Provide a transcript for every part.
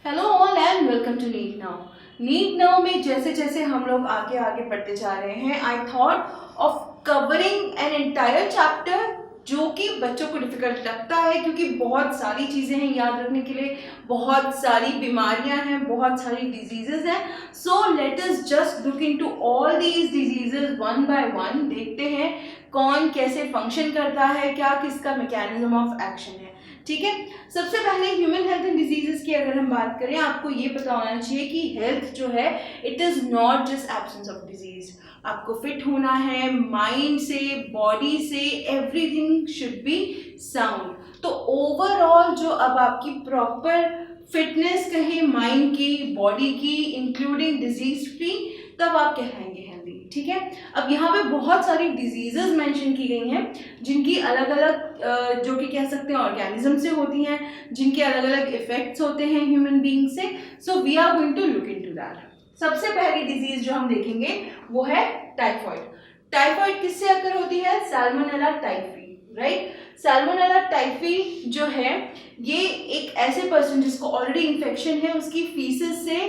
Hello all and welcome to NEET now. NEET now में जैसे जैसे हम लोग आगे आगे बढ़ते जा रहे हैं, I thought of covering an entire chapter जो कि बच्चों को डिफिकल्ट लगता है क्योंकि बहुत सारी चीज़ें हैं याद रखने के लिए, बहुत सारी बीमारियां हैं, बहुत सारी डिजीजेज हैं। So let us just look into all these diseases one by one. देखते हैं कौन कैसे फंक्शन करता है, क्या किसका मैकेनिज्म ऑफ एक्शन है। ठीक है, सबसे पहले ह्यूमन हेल्थ एंड डिजीजेस की अगर हम बात करें, आपको ये पता होना चाहिए कि हेल्थ जो है it is not just absence of disease. आपको फिट होना है माइंड से, बॉडी से, एवरीथिंग शुड बी साउंड। तो ओवरऑल जो अब आपकी प्रॉपर फिटनेस कहें माइंड की, बॉडी की, इंक्लूडिंग डिजीज फ्री, तब आप कहलाएंगे हेल्दी। ठीक है, अब यहाँ पे बहुत सारी डिजीजेस मेंशन की गई हैं जिनकी अलग अलग जो कि कह सकते हैं ऑर्गेनिज्म से होती हैं, जिनके अलग अलग इफेक्ट्स होते हैं ह्यूमन बीइंग से। So we are going to look into that. सबसे पहली डिजीज जो हम देखेंगे वो है टाइफॉइड। टाइफॉइड किससे अकर होती है? Salmonella typhi, right. Salmonella typhi जो है ये एक ऐसे पर्सन जिसको ऑलरेडी इन्फेक्शन है, उसकी फीसेस से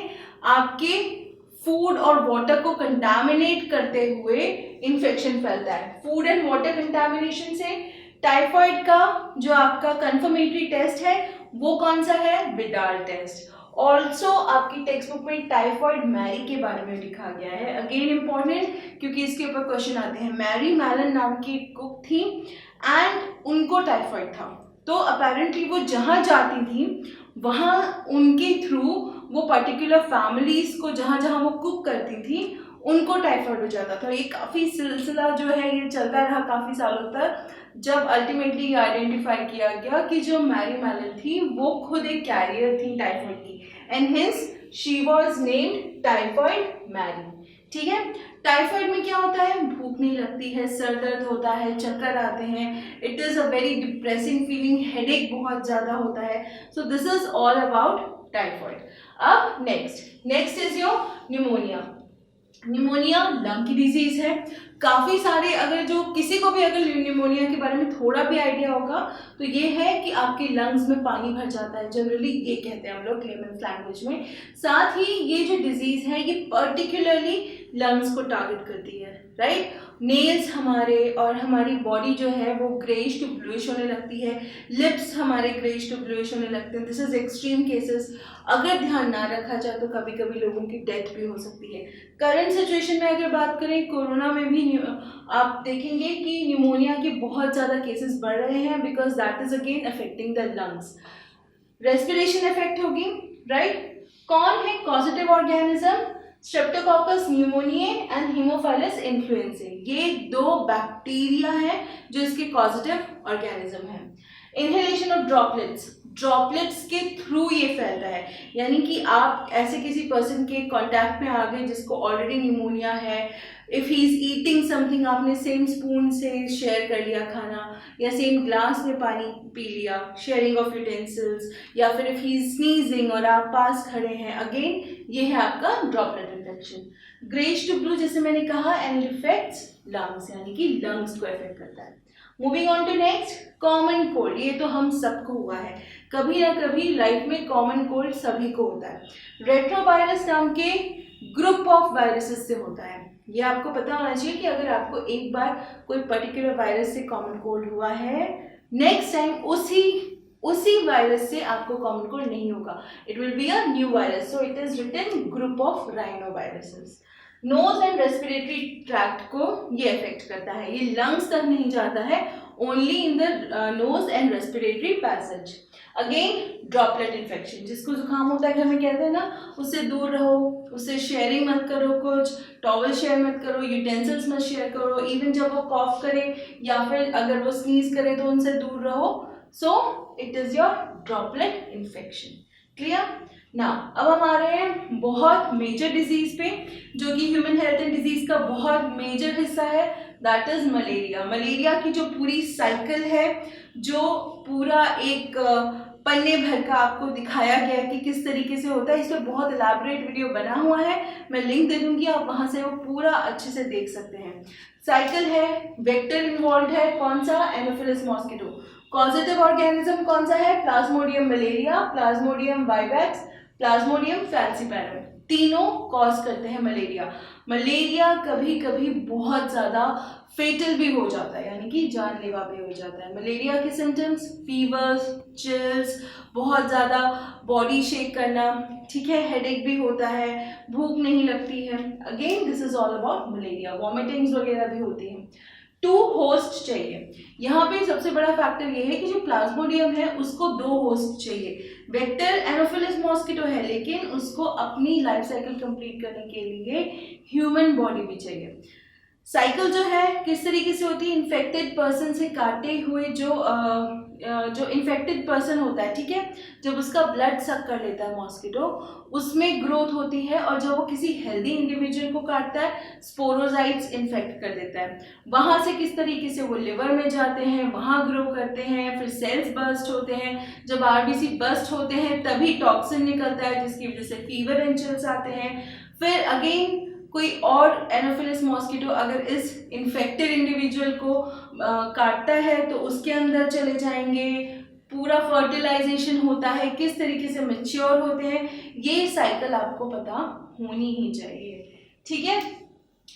आपके फूड और वाटर को कंटामिनेट करते हुए इन्फेक्शन फैलता है। फूड एंड वाटर कंटामिनेशन से टाइफॉइड का जो आपका कंफर्मेटरी टेस्ट है वो कौन सा है? Widal test. ऑल्सो आपकी टेक्स्ट बुक में टाइफॉइड मैरी के बारे में लिखा गया है, अगेन इंपॉर्टेंट क्योंकि इसके ऊपर क्वेश्चन आते हैं। मैरी मैलन नाम की कुक थी एंड उनको टाइफॉइड था, तो अपेरेंटली वो जहाँ जाती थी वहाँ उनके थ्रू वो पर्टिकुलर फैमिलीज को जहाँ जहाँ वो कुक करती थी उनको टाइफॉइड हो जाता था। ये काफ़ी सिलसिला जो है ये चलता रहा काफ़ी सालों तक, जब अल्टीमेटली ये आइडेंटिफाई किया गया कि जो मैरी मैलन थी वो खुद एक कैरियर थी टाइफॉइड की, and hence she was named typhoid Mary. ठीक है, टाइफॉइड में क्या होता है? भूख नहीं लगती है, सर दर्द होता है, चक्कर आते हैं, it is a very depressing feeling, headache बहुत ज़्यादा होता है। So this is all about typhoid. अब next is your pneumonia. Pneumonia lung की डिजीज है। काफ़ी सारे, अगर जो किसी को भी अगर न्यूमोनिया के बारे में थोड़ा भी आइडिया होगा तो ये है कि आपके लंग्स में पानी भर जाता है, जनरली ये कहते हैं हम लोग लेमन्स लैंग्वेज में। साथ ही ये जो डिजीज है ये पर्टिकुलरली लंग्स को टारगेट करती है, राइट। नेल्स हमारे और हमारी बॉडी जो है वो ग्रेइश टू ब्लूइश होने लगती है, लिप्स हमारे ग्रेइश टू ब्लूइश होने लगते हैं। दिस इज एक्सट्रीम केसेस, अगर ध्यान ना रखा जाए तो कभी कभी लोगों की डेथ भी हो सकती है। करंट सिचुएशन में अगर बात करें, कोरोना में भी आप देखेंगे कि न्यूमोनिया के बहुत ज़्यादा केसेस बढ़ रहे हैं because that is again affecting the lungs. Respiration effect होगी, राइट। कौन है causative organism? Streptococcus न्यूमोनियाe and Haemophilus इन्फ्लुएंजाe, ये दो बैक्टीरिया हैं जो इसके कॉजेटिव ऑर्गेनिज्म हैं। इनहेलेशन ऑफ ड्रॉपलेट्स के थ्रू ये फैलता है, यानी कि आप ऐसे किसी पर्सन के कांटेक्ट में आ गए जिसको ऑलरेडी न्यूमोनिया है, if he is eating something, आपने सेम स्पून से शेयर कर लिया खाना या सेम ग्लास में पानी पी लिया, शेयरिंग ऑफ यूटेंसिल्स, या फिर इफ़ ही इज स्नीजिंग और आप पास खड़े हैं, अगेन ये है आपका droplet infection. Greyish to blue जैसे मैंने कहा, एंड इट इफेक्ट्स लंग्स, यानी कि लंग्स को इफेक्ट करता है। Moving on to next, common cold. ये तो हम सबको हुआ है, कभी ना कभी लाइफ में कॉमन कोल्ड सभी को होता है। रेट्रोवायरस नाम के ग्रुप ऑफ वायरसेस से होता है। ये आपको पता होना चाहिए कि अगर आपको एक बार कोई पर्टिकुलर वायरस से कॉमन कोल्ड हुआ है, नेक्स्ट टाइम उसी वायरस से आपको कॉमन कोल्ड नहीं होगा, it will be a new virus. So it is written group of rhinoviruses. Nose and respiratory tract को ये अफेक्ट करता है, ये लंग्स तक नहीं जाता है, only in the nose and respiratory passage. Again droplet infection, जिसको जुकाम होता है घर में कहते हैं ना, उससे दूर रहो, उससे शेयरिंग मत करो, कुछ टॉवल शेयर मत करो, यूटेंसिल्स मत शेयर करो, इवन जब वो कॉफ करे या फिर अगर वो स्नीज करे तो उनसे दूर रहो। सो it is your droplet infection. Clear ना। अब हम आ रहे हैं बहुत मेजर डिजीज पे जो कि ह्यूमन हेल्थ एंड डिजीज का बहुत मेजर हिस्सा है, दैट इज मलेरिया। मलेरिया की जो पूरी साइकिल है, जो पूरा एक पन्ने भर का आपको दिखाया गया कि किस तरीके से होता है, इस पर बहुत इलैबोरेट वीडियो बना हुआ है, मैं लिंक दे दूंगी, आप वहां से वो पूरा अच्छे से देख सकते हैं। साइकिल है, वेक्टर इन्वॉल्व है, कौन सा? Anopheles mosquito. कॉजेटिव ऑर्गेनिज्म कौन सा है? Plasmodium malaria, plasmodium vivax, plasmodium, falciparum, तीनों कॉज करते हैं मलेरिया। मलेरिया कभी कभी बहुत ज़्यादा फेटल भी हो जाता है, यानी कि जानलेवा भी हो जाता है। मलेरिया के सिम्टम्स फीवर्स, चिल्स, बहुत ज़्यादा बॉडी शेक करना, ठीक है, हेडेक भी होता है, भूख नहीं लगती है। Again this is all about malaria. Vomitings वगैरह भी होती हैं। 2 होस्ट चाहिए। यहाँ पे सबसे बड़ा फैक्टर ये है कि जो प्लाज्मोडियम है उसको 2 होस्ट चाहिए। वेक्टर एनोफिलिस मॉस्किटो है, लेकिन उसको अपनी लाइफ साइकिल कंप्लीट करने के लिए ह्यूमन बॉडी भी चाहिए। साइकिल जो है किस तरीके से होती है, इन्फेक्टेड पर्सन से काटे हुए जो इन्फेक्टेड पर्सन होता है, ठीक है, जब उसका ब्लड सक कर लेता है मॉस्किटो, उसमें ग्रोथ होती है, और जब वो किसी हेल्दी इंडिविजुअल को काटता है स्पोरोजाइट्स इन्फेक्ट कर देता है। वहाँ से किस तरीके से वो लिवर में जाते हैं, वहाँ ग्रो करते हैं, फिर सेल्स बर्स्ट होते हैं। जब आरबीसी बर्स्ट होते हैं तभी टॉक्सिन निकलता है, जिसकी वजह से फीवर एंड चिल्स आते हैं। फिर अगेन कोई और एनोफिलिस मॉस्किटो अगर इस इन्फेक्टेड इंडिविजुअल को काटता है तो उसके अंदर चले जाएंगे, पूरा फर्टिलाइजेशन होता है, किस तरीके से मैच्योर होते हैं, ये साइकिल आपको पता होनी ही चाहिए, ठीक है।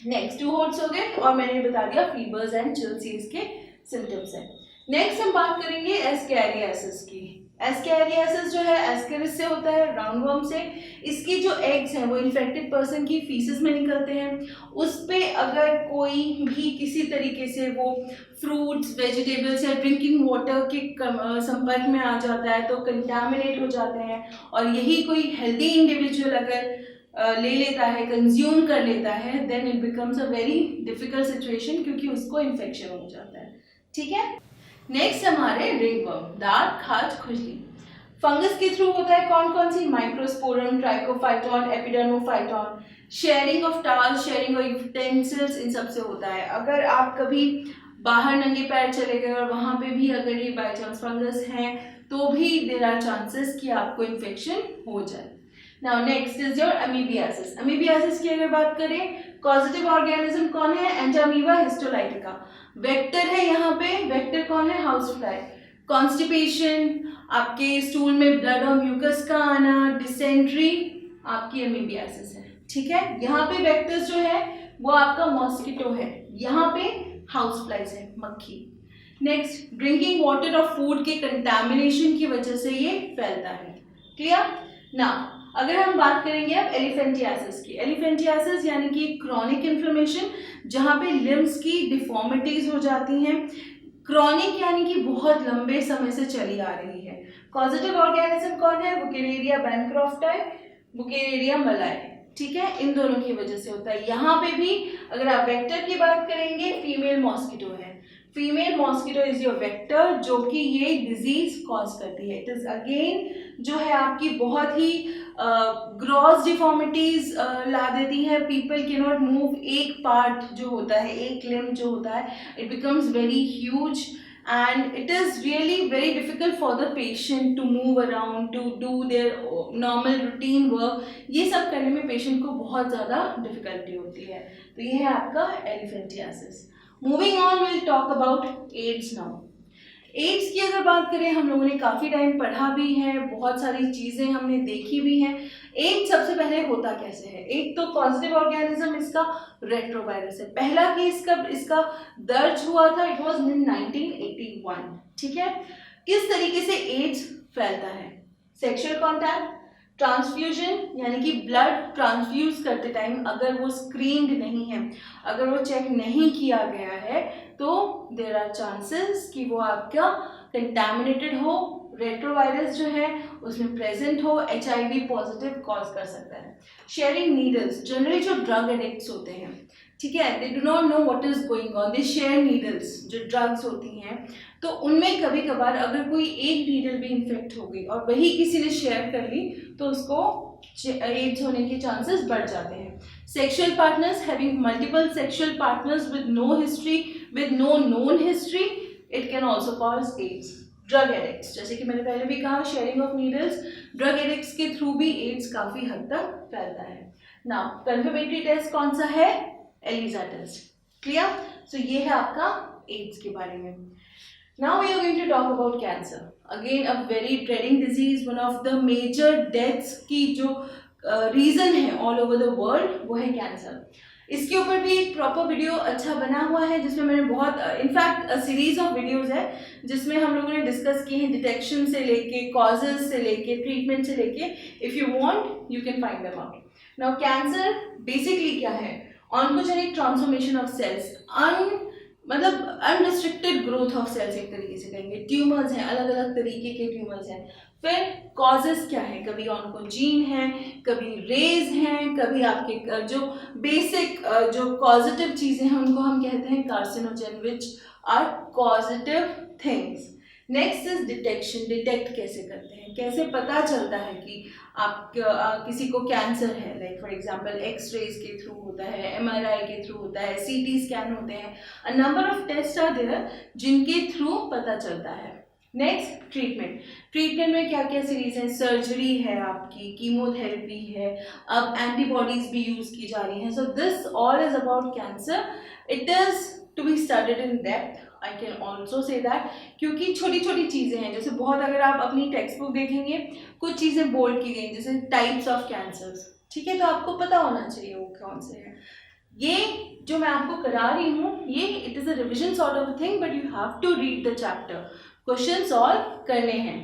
नेक्स्ट 2 होट्स हो गए, और मैंने बता दिया फीवर्स एंड चिल्स इसके सिम्टम्स हैं। नेक्स्ट हम बात करेंगे एस्कैरियासिस की। एस्कैरियासिस जो है एस्केरिस से होता है, राउंड वर्म से। इसकी जो एग्स हैं वो इन्फेक्टेड पर्सन की फीसिस में निकलते हैं। उस पे अगर कोई भी किसी तरीके से वो फ्रूट्स, वेजिटेबल्स या ड्रिंकिंग वाटर के संपर्क में आ जाता है तो कंटामिनेट हो जाते हैं, और यही कोई हेल्दी इंडिविजुअल अगर ले लेता है, कंज्यूम कर लेता है, then it becomes a very difficult situation, क्योंकि उसको इन्फेक्शन हो जाता है, ठीक है। नेक्स्ट हमारे रिंगवर्म, दांत, खाज, खुजली। फंगस के थ्रू होता है, कौन कौन सी, Microsporum, Trichophyton, Epidermophyton. Sharing of towels, sharing of utensils, इन सब से होता है। अगर आप कभी बाहर नंगे पैर चले गए और वहाँ पे भी अगर ये बाई चांस फंगस हैं तो भी देयर आर चांसेस कि आपको इन्फेक्शन हो जाए। Now next is your amoebiasis. Amoebiasis की अगर बात करें, कॉजेटिव ऑर्गेनिज्म कौन है, एंटामीबा हिस्टोलाइटिका। वेक्टर है यहाँ पे, वेक्टर कौन है, हाउस फ्लाई। कॉन्स्टिपेशन, आपके स्टूल में ब्लड और म्यूकस का आना, डिसेंट्री, आपकी अमीबियासिस है, ठीक है। यहाँ पे वेक्टर्स जो है वो आपका मॉस्किटो है, यहाँ पे हाउस फ्लाइज है, मक्खी। नेक्स्ट, ड्रिंकिंग वाटर और फूड के कंटामिनेशन की वजह से ये फैलता है, क्लियर ना। अगर हम बात करेंगे अब एलिफेंटियासिस की। एलिफेंटियासिस यानी कि क्रॉनिक इन्फ्लेमेशन, जहाँ पे लिम्स की डिफॉर्मिटीज हो जाती हैं। क्रॉनिक यानी कि बहुत लंबे समय से चली आ रही है। कॉजेटिव ऑर्गेनिज्म कौन है, बुकेरेरिया बैनक्रॉफ्टाई, बुकेरेरिया मलाई, ठीक है, इन दोनों की वजह से होता है। यहाँ पे भी अगर आप वेक्टर की बात करेंगे, फीमेल मॉस्किटो है। Female mosquito is your vector, जो कि ये डिजीज कॉज करती है। इट इज अगेन जो है आपकी बहुत ही ग्रॉस डिफॉर्मिटीज ला देती है। पीपल कैन नॉट मूव, एक पार्ट जो होता है, एक लिम्ब जो होता है, it becomes very huge and it is really very difficult for the patient to move around, to do their normal routine work. ये सब करने में पेशेंट को बहुत ज़्यादा डिफिकल्टी होती है। तो ये है आपका elephantiasis. Moving on, will talk about AIDS now. AIDS की अगर बात करें, हम लोगों ने काफ़ी टाइम पढ़ा भी है, बहुत सारी चीज़ें हमने देखी भी हैं। एड्स सबसे पहले होता कैसे है, एक तो पॉजिटिव ऑर्गेनिज्म इसका रेट्रोवायरस है। पहला केस कब इसका दर्ज हुआ था, इट वाज इन 1981, ठीक है। किस तरीके से एड्स फैलता है, सेक्सुअल कॉन्टैक्ट, ट्रांसफ्यूजन यानी कि ब्लड ट्रांसफ्यूज करते टाइम अगर वो स्क्रीन्ड नहीं है, अगर वो चेक नहीं किया गया है, तो देयर आर चांसेस कि वो आपका कंटैमिनेटेड हो, रेट्रोवायरस जो है उसमें प्रेजेंट हो, HIV पॉजिटिव कॉज कर सकता है। शेयरिंग नीडल्स, जनरली जो ड्रग एडिक्ट्स होते हैं, ठीक है, they do not know what is going on, they share needles, जो ड्रग्स होती हैं, तो उनमें कभी कभार अगर कोई एक नीडल भी इन्फेक्ट हो गई और वही किसी ने शेयर कर ली तो उसको एड्स होने के चांसेस बढ़ जाते हैं। Sexual partners, having multiple sexual partners with no history, with no known history, it can also cause AIDS. Drug addicts, जैसे कि मैंने पहले भी कहा, sharing of needles, drug addicts के थ्रू भी एड्स काफ़ी हद तक फैलता है। नाउ कंफर्मेटरी टेस्ट कौन सा है, एलिसा टेस्ट, क्लियर। सो ये है आपका एड्स के बारे में। Now we are going to talk about cancer. Again a very dreading disease, one of the major deaths की जो रीज़न है ऑल ओवर द वर्ल्ड वो है कैंसर. इसके ऊपर भी एक प्रॉपर वीडियो अच्छा बना हुआ है जिसमें मैंने बहुत इनफैक्ट सीरीज ऑफ वीडियोस है जिसमें हम लोगों ने डिस्कस किए हैं डिटेक्शन से लेके कॉजेज से लेके ट्रीटमेंट से लेके. If you want you can find them out. Now cancer basically क्या है? ऑन्कोजेनिक ट्रांसफॉर्मेशन ऑफ सेल्स, मतलब अनरिस्ट्रिक्टेड ग्रोथ ऑफ सेल्स एक तरीके से कहेंगे. ट्यूमर्स हैं, अलग अलग तरीके के ट्यूमर्स हैं. फिर कॉजेस क्या है? कभी ऑन्कोजीन है, कभी रेज हैं, कभी आपके जो बेसिक जो पॉजिटिव चीज़ें हैं उनको हम कहते हैं carcinogen which are positive things. Next is detection. Detect कैसे करते हैं, कैसे पता चलता है कि आप किसी को कैंसर है? लाइक फॉर एग्जांपल एक्सरेज के थ्रू होता है, एमआरआई के थ्रू होता है, सीटी स्कैन होते हैं. A number of test are there जिनके थ्रू पता चलता है. Next treatment. ट्रीटमेंट में क्या क्या सीरीज है? सर्जरी है, आपकी कीमोथेरेपी है, अब एंटीबॉडीज भी यूज की जा रही हैं. So this all is about cancer. It is to be studied in depth. I can also say that, क्योंकि छोटी छोटी चीज़ें हैं. जैसे बहुत अगर आप अपनी टेक्स्ट बुक देखेंगे कुछ चीज़ें बोल्ड की गई जैसे टाइप्स ऑफ कैंसर्स, ठीक है, तो आपको पता होना चाहिए वो कौन से हैं. ये जो मैं आपको करा रही हूँ ये it is a revision sort of thing but you have to read the chapter. Question solve करने हैं.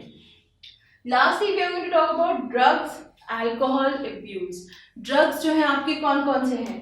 Lastly we are going to talk about drugs, alcohol abuse. Drugs जो हैं आपके कौन कौन से हैं?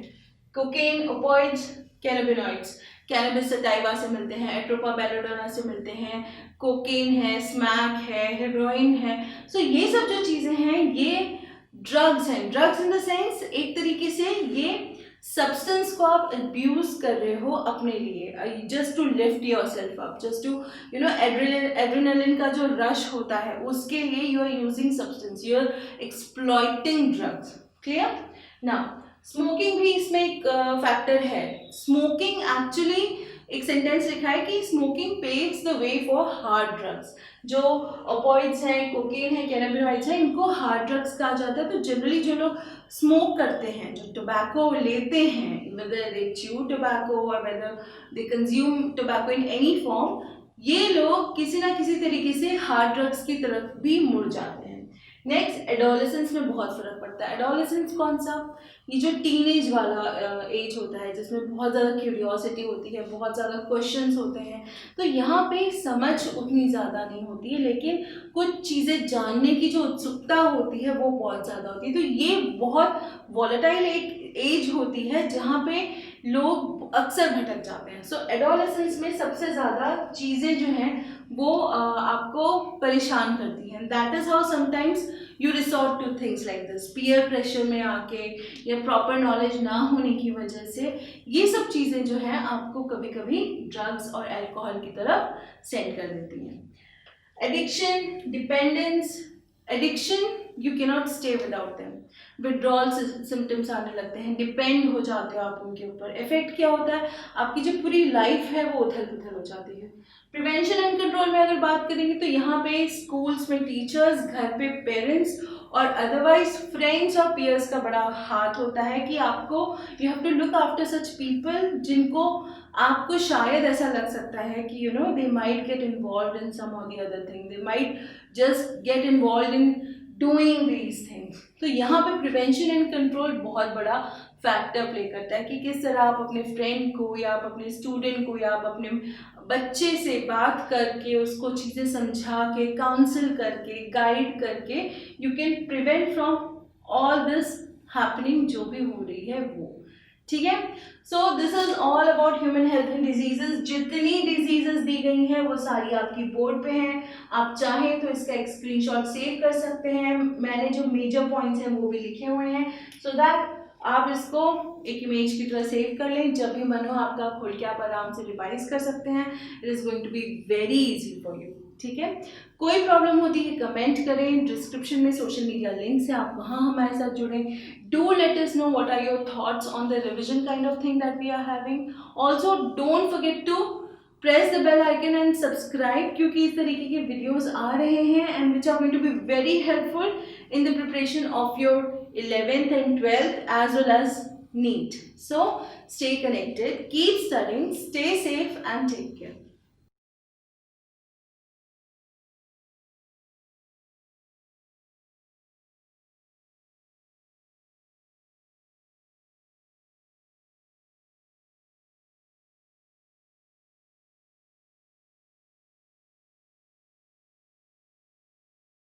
Cocaine, opioids, cannabinoids. Cannabis sativa से मिलते हैं, एट्रोपा बेलोडोना से मिलते हैं, कोकेन है, स्मैक है, हेरोइन है. सो ये सब जो चीज़ें हैं ये ड्रग्स हैं. ड्रग्स इन द सेंस एक तरीके से ये सब्सटेंस को आप अब्यूज कर रहे हो अपने लिए, just to lift yourself up, just to you know adrenaline का जो रश होता है उसके लिए you are using substance, you are exploiting drugs. Clear? Now smoking भी इसमें एक फैक्टर है. स्मोकिंग एक्चुअली एक सेंटेंस लिखा है कि smoking paves the way for hard drugs. जो ओपियोइड्स हैं, कोकेन है, कैनाबिनॉइड्स हैं, इनको हार्ड ड्रग्स कहा जाता है. तो जनरली जो लोग स्मोक करते हैं, जो टोबैको लेते हैं, वेदर दे च्यू टोबैको और whether they consume tobacco in any form, ये लोग किसी ना किसी तरीके से हार्ड ड्रग्स की तरफ भी मुड़ जाते हैं. नेक्स्ट एडोलेसेंस में बहुत फ़र्क पड़ता है. एडोलेसेंस कौन सा? ये जो टीनेज वाला एज होता है जिसमें बहुत ज़्यादा क्यूरियोसिटी होती है, बहुत ज़्यादा क्वेश्चंस होते हैं. तो यहाँ पे समझ उतनी ज़्यादा नहीं होती है लेकिन कुछ चीज़ें जानने की जो उत्सुकता होती है वो बहुत ज़्यादा होती है. तो ये बहुत वॉलेटाइल एक एज होती है जहाँ पे लोग अक्सर भटक जाते हैं. सो एडोलेसेंस में सबसे ज़्यादा चीज़ें जो हैं वो आपको परेशान करती हैं. That is how sometimes you resort two things like this. Peer pressure में आके या प्रॉपर नॉलेज ना होने की वजह से ये सब चीज़ें जो हैं आपको कभी कभी ड्रग्स और अल्कोहल की तरफ सेंड कर देती हैं. Addiction, dependence. Addiction you cannot stay without them. Withdrawal symptoms आने लगते हैं, डिपेंड हो जाते हो आप उनके ऊपर. इफेक्ट क्या होता है? आपकी जो पूरी लाइफ है वो उथल पुथल हो जाती है. प्रिवेंशन एंड कंट्रोल में अगर बात करेंगे तो यहाँ पे स्कूल्स में टीचर्स, घर पे पेरेंट्स और अदरवाइज फ्रेंड्स और पीयर्स का बड़ा हाथ होता है कि आपको you have to look after such people जिनको आपको शायद ऐसा लग सकता है कि you know they might get involve in some और the other thing, they might just get involve in doing these things. तो यहाँ पे प्रिवेंशन एंड कंट्रोल बहुत बड़ा फैक्टर प्ले करता है कि किस तरह आप अपने फ्रेंड को या आप अपने स्टूडेंट को या आप अपने बच्चे से बात करके उसको चीज़ें समझा के, काउंसिल करके, गाइड करके you can prevent from all this happening जो भी हो रही है वो. ठीक है? So this is all about human health and diseases. जितनी डिजीजेस दी गई हैं वो सारी आपकी बोर्ड पे हैं. आप चाहें तो इसका एक स्क्रीनशॉट सेव कर सकते हैं. मैंने जो मेजर पॉइंट्स हैं वो भी लिखे हुए हैं सो दैट आप इसको एक इमेज की तरह सेव कर लें. जब भी मन हो आपका खोल के आप आराम से रिवाइज कर सकते हैं. It is going to be very easy for you. ठीक है? कोई प्रॉब्लम होती है कमेंट करें. डिस्क्रिप्शन में सोशल मीडिया लिंक्स हैं, आप वहाँ हमारे साथ जुड़ें. Do let us know what are your thoughts on the revision kind of thing that we are having. Also don't forget to press the bell icon and subscribe क्योंकि इस तरीके के वीडियोस आ रहे हैं and which are going to be very helpful in the preparation of your 11th and 12th as well as NEET. So stay connected, keep studying, stay safe and take care.